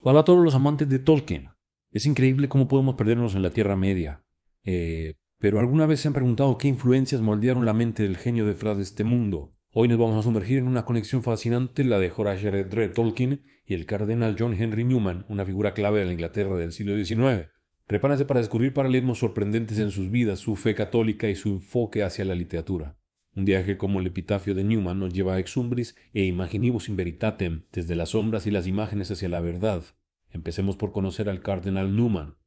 Hola a todos los amantes de Tolkien. Es increíble cómo podemos perdernos en la Tierra Media. Pero ¿alguna vez se han preguntado qué influencias moldearon la mente del genio detrás de este mundo? Hoy nos vamos a sumergir en una conexión fascinante, la de Horace R. Tolkien y el cardenal John Henry Newman, una figura clave de la Inglaterra del siglo XIX. Prepárense para descubrir paralelismos sorprendentes en sus vidas, su fe católica y su enfoque hacia la literatura. Un viaje como el epitafio de Newman nos lleva a Exumbris e Imaginibus in Veritatem, desde las sombras y las imágenes hacia la verdad. Empecemos por conocer al cardenal Newman.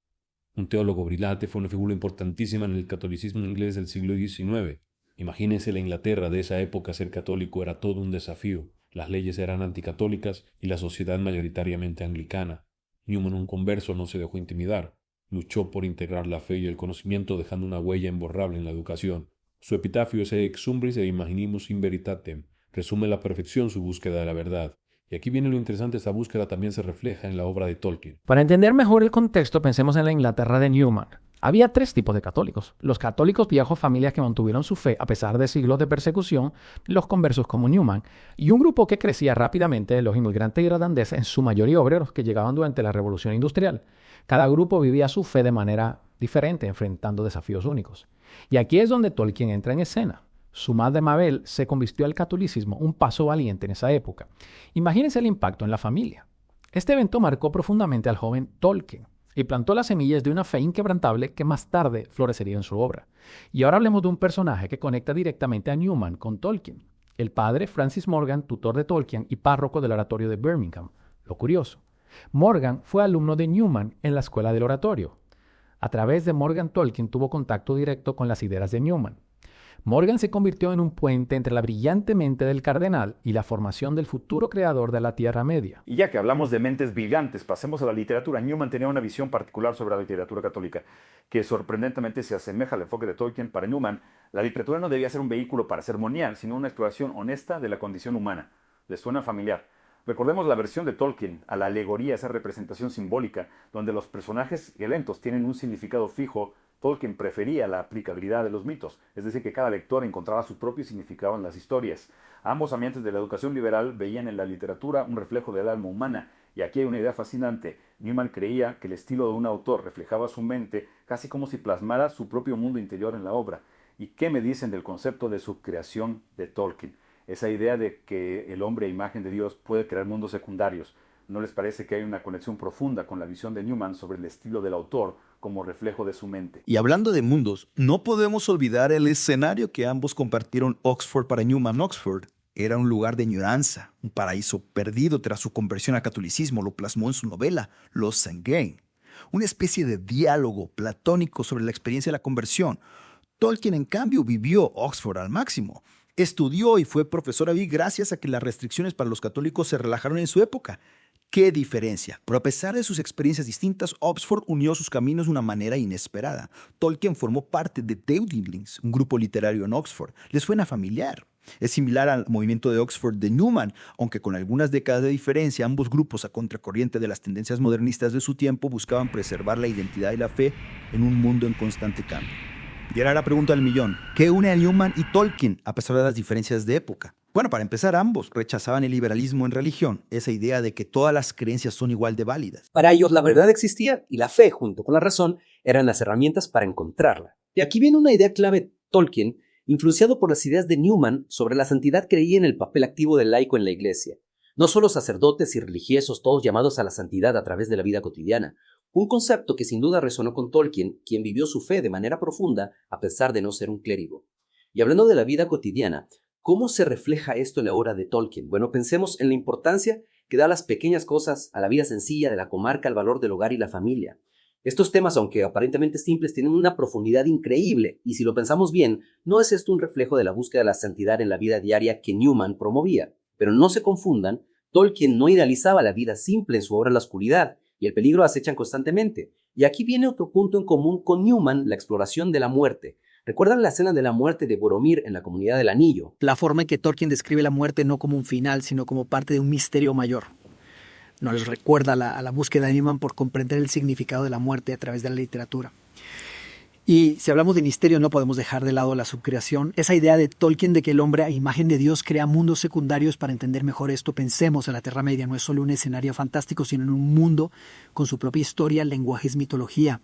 Un teólogo brillante, fue una figura importantísima en el catolicismo inglés del siglo XIX. Imagínense la Inglaterra de esa época, ser católico era todo un desafío. Las leyes eran anticatólicas y la sociedad mayoritariamente anglicana. Newman, un converso, no se dejó intimidar. Luchó por integrar la fe y el conocimiento, dejando una huella imborrable en la educación. Su epitafio es Exumbris e Imaginibus in Veritatem. Resume a la perfección su búsqueda de la verdad. Y aquí viene lo interesante, esta búsqueda también se refleja en la obra de Tolkien. Para entender mejor el contexto, pensemos en la Inglaterra de Newman. Había tres tipos de católicos: los católicos viejos, familias que mantuvieron su fe a pesar de siglos de persecución, los conversos como Newman, y un grupo que crecía rápidamente de los inmigrantes irlandeses, en su mayoría obreros que llegaban durante la Revolución Industrial. Cada grupo vivía su fe de manera diferente, enfrentando desafíos únicos. Y aquí es donde Tolkien entra en escena. Su madre Mabel se convirtió al catolicismo, un paso valiente en esa época. Imagínense el impacto en la familia. Este evento marcó profundamente al joven Tolkien y plantó las semillas de una fe inquebrantable que más tarde florecería en su obra. Y ahora hablemos de un personaje que conecta directamente a Newman con Tolkien: el padre Francis Morgan, tutor de Tolkien y párroco del oratorio de Birmingham. Lo curioso: Morgan fue alumno de Newman en la escuela del oratorio. A través de Morgan, Tolkien tuvo contacto directo con las ideas de Newman. Morgan se convirtió en un puente entre la brillante mente del cardenal y la formación del futuro creador de la Tierra Media. Y ya que hablamos de mentes brillantes, pasemos a la literatura. Newman tenía una visión particular sobre la literatura católica, que sorprendentemente se asemeja al enfoque de Tolkien. Para Newman, la literatura no debía ser un vehículo para sermonear, sino una exploración honesta de la condición humana. ¿Les suena familiar? Recordemos la versión de Tolkien a la alegoría, esa representación simbólica, donde los personajes violentos tienen un significado fijo. Tolkien prefería la aplicabilidad de los mitos, es decir, que cada lector encontraba su propio significado en las historias. Ambos amantes de la educación liberal veían en la literatura un reflejo del alma humana, y aquí hay una idea fascinante. Newman creía que el estilo de un autor reflejaba su mente, casi como si plasmara su propio mundo interior en la obra. ¿Y qué me dicen del concepto de subcreación de Tolkien? Esa idea de que el hombre a imagen de Dios puede crear mundos secundarios. ¿No les parece que hay una conexión profunda con la visión de Newman sobre el estilo del autor como reflejo de su mente? Y hablando de mundos, no podemos olvidar el escenario que ambos compartieron: Oxford. Para Newman, Oxford era un lugar de añoranza, un paraíso perdido tras su conversión al catolicismo. Lo plasmó en su novela Los Sanguin, una especie de diálogo platónico sobre la experiencia de la conversión. Tolkien, en cambio, vivió Oxford al máximo. Estudió y fue profesor allí gracias a que las restricciones para los católicos se relajaron en su época. ¡Qué diferencia! Pero a pesar de sus experiencias distintas, Oxford unió sus caminos de una manera inesperada. Tolkien formó parte de Daedalings, un grupo literario en Oxford. ¿Les suena familiar? Es similar al movimiento de Oxford de Newman, aunque con algunas décadas de diferencia. Ambos grupos, a contracorriente de las tendencias modernistas de su tiempo, buscaban preservar la identidad y la fe en un mundo en constante cambio. Y ahora la pregunta del millón: ¿qué une a Newman y Tolkien a pesar de las diferencias de época? Bueno, para empezar, ambos rechazaban el liberalismo en religión, esa idea de que todas las creencias son igual de válidas. Para ellos la verdad existía y la fe, junto con la razón, eran las herramientas para encontrarla. Y aquí viene una idea clave. Tolkien, influenciado por las ideas de Newman sobre la santidad, creía en el papel activo del laico en la iglesia. No solo sacerdotes y religiosos, todos llamados a la santidad a través de la vida cotidiana. Un concepto que sin duda resonó con Tolkien, quien vivió su fe de manera profunda a pesar de no ser un clérigo. Y hablando de la vida cotidiana, ¿cómo se refleja esto en la obra de Tolkien? Bueno, pensemos en la importancia que da a las pequeñas cosas, a la vida sencilla de la comarca, al valor del hogar y la familia. Estos temas, aunque aparentemente simples, tienen una profundidad increíble, y si lo pensamos bien, ¿no es esto un reflejo de la búsqueda de la santidad en la vida diaria que Newman promovía? Pero no se confundan, Tolkien no idealizaba la vida simple en su obra La oscuridad, y el peligro acechan constantemente. Y aquí viene otro punto en común con Newman: la exploración de la muerte. ¿Recuerdan la escena de la muerte de Boromir en la Comunidad del Anillo? La forma en que Tolkien describe la muerte no como un final, sino como parte de un misterio mayor. Nos recuerda a la búsqueda de Newman por comprender el significado de la muerte a través de la literatura. Y si hablamos de misterio, no podemos dejar de lado la subcreación. Esa idea de Tolkien de que el hombre a imagen de Dios crea mundos secundarios. Para entender mejor esto, pensemos en la Tierra Media. No es solo un escenario fantástico, sino en un mundo con su propia historia, lenguajes, mitología.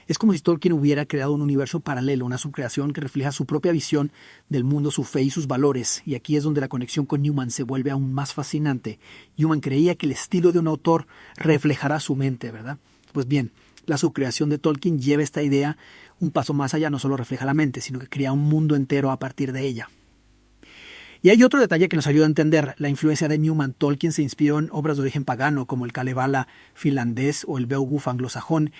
Es como si Tolkien hubiera creado un universo paralelo, una subcreación que refleja su propia visión del mundo, su fe y sus valores. Y aquí es donde la conexión con Newman se vuelve aún más fascinante. Newman creía que el estilo de un autor reflejará su mente, ¿verdad? Pues bien, la subcreación de Tolkien lleva esta idea un paso más allá, no solo refleja la mente, sino que crea un mundo entero a partir de ella. Y hay otro detalle que nos ayuda a entender la influencia de Newman. Tolkien se inspiró en obras de origen pagano, como el Kalevala finlandés o el Beowulf anglosajón.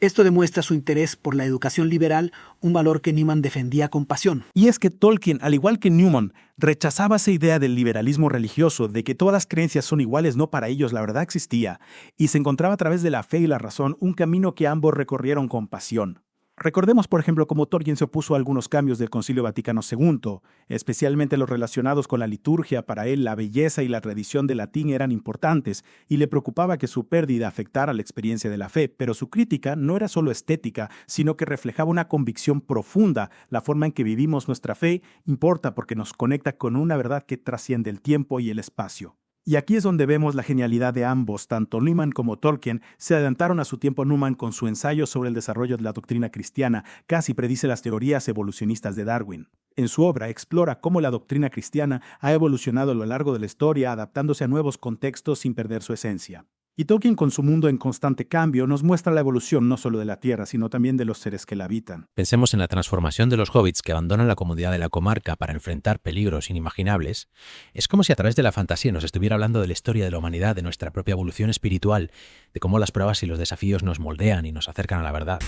Esto demuestra su interés por la educación liberal, un valor que Newman defendía con pasión. Y es que Tolkien, al igual que Newman, rechazaba esa idea del liberalismo religioso, de que todas las creencias son iguales, no para ellos, la verdad existía, y se encontraba a través de la fe y la razón un camino que ambos recorrieron con pasión. Recordemos, por ejemplo, cómo Tolkien se opuso a algunos cambios del Concilio Vaticano II, especialmente los relacionados con la liturgia. Para él, la belleza y la tradición del latín eran importantes, y le preocupaba que su pérdida afectara la experiencia de la fe, pero su crítica no era solo estética, sino que reflejaba una convicción profunda. La forma en que vivimos nuestra fe importa porque nos conecta con una verdad que trasciende el tiempo y el espacio. Y aquí es donde vemos la genialidad de ambos. Tanto Newman como Tolkien se adelantaron a su tiempo. Newman, con su ensayo sobre el desarrollo de la doctrina cristiana, casi predice las teorías evolucionistas de Darwin. En su obra explora cómo la doctrina cristiana ha evolucionado a lo largo de la historia, adaptándose a nuevos contextos sin perder su esencia. Y Tolkien, con su mundo en constante cambio, nos muestra la evolución no solo de la Tierra, sino también de los seres que la habitan. Pensemos en la transformación de los hobbits que abandonan la comodidad de la comarca para enfrentar peligros inimaginables. Es como si a través de la fantasía nos estuviera hablando de la historia de la humanidad, de nuestra propia evolución espiritual, de cómo las pruebas y los desafíos nos moldean y nos acercan a la verdad.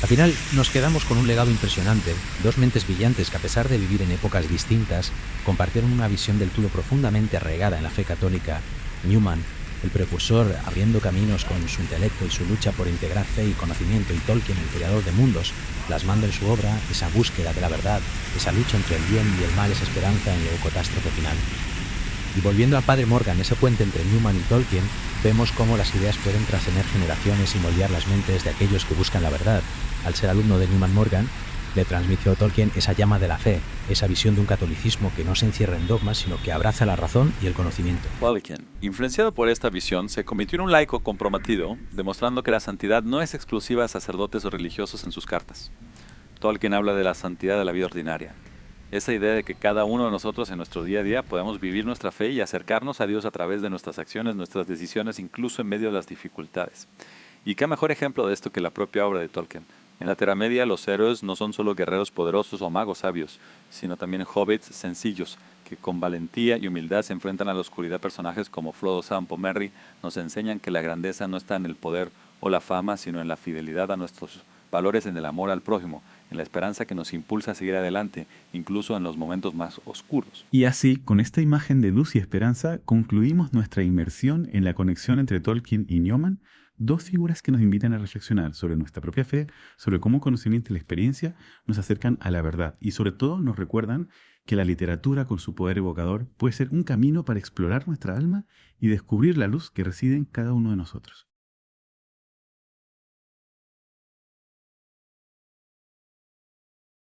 Al final nos quedamos con un legado impresionante, dos mentes brillantes que, a pesar de vivir en épocas distintas, compartieron una visión del todo profundamente arraigada en la fe católica. Newman, el precursor, abriendo caminos con su intelecto y su lucha por integrar fe y conocimiento, y Tolkien, el creador de mundos, plasmando en su obra esa búsqueda de la verdad, esa lucha entre el bien y el mal, esa esperanza en la catástrofe final. Y volviendo al padre Morgan, ese puente entre Newman y Tolkien, vemos cómo las ideas pueden trascender generaciones y moldear las mentes de aquellos que buscan la verdad. Al ser alumno de Newman Morgan, le transmitió a Tolkien esa llama de la fe, esa visión de un catolicismo que no se encierra en dogmas, sino que abraza la razón y el conocimiento. Tolkien, influenciado por esta visión, se convirtió en un laico comprometido, demostrando que la santidad no es exclusiva de sacerdotes o religiosos en sus cartas. Tolkien habla de la santidad de la vida ordinaria. Esa idea de que cada uno de nosotros en nuestro día a día podemos vivir nuestra fe y acercarnos a Dios a través de nuestras acciones, nuestras decisiones, incluso en medio de las dificultades. Y qué mejor ejemplo de esto que la propia obra de Tolkien. En la Tierra Media, los héroes no son solo guerreros poderosos o magos sabios, sino también hobbits sencillos, que con valentía y humildad se enfrentan a la oscuridad. Personajes como Frodo, Sam o Merry nos enseñan que la grandeza no está en el poder o la fama, sino en la fidelidad a nuestros valores, en el amor al prójimo, en la esperanza que nos impulsa a seguir adelante, incluso en los momentos más oscuros. Y así, con esta imagen de luz y esperanza, concluimos nuestra inmersión en la conexión entre Tolkien y Newman, dos figuras que nos invitan a reflexionar sobre nuestra propia fe, sobre cómo conocimiento y la experiencia nos acercan a la verdad y sobre todo nos recuerdan que la literatura, con su poder evocador, puede ser un camino para explorar nuestra alma y descubrir la luz que reside en cada uno de nosotros.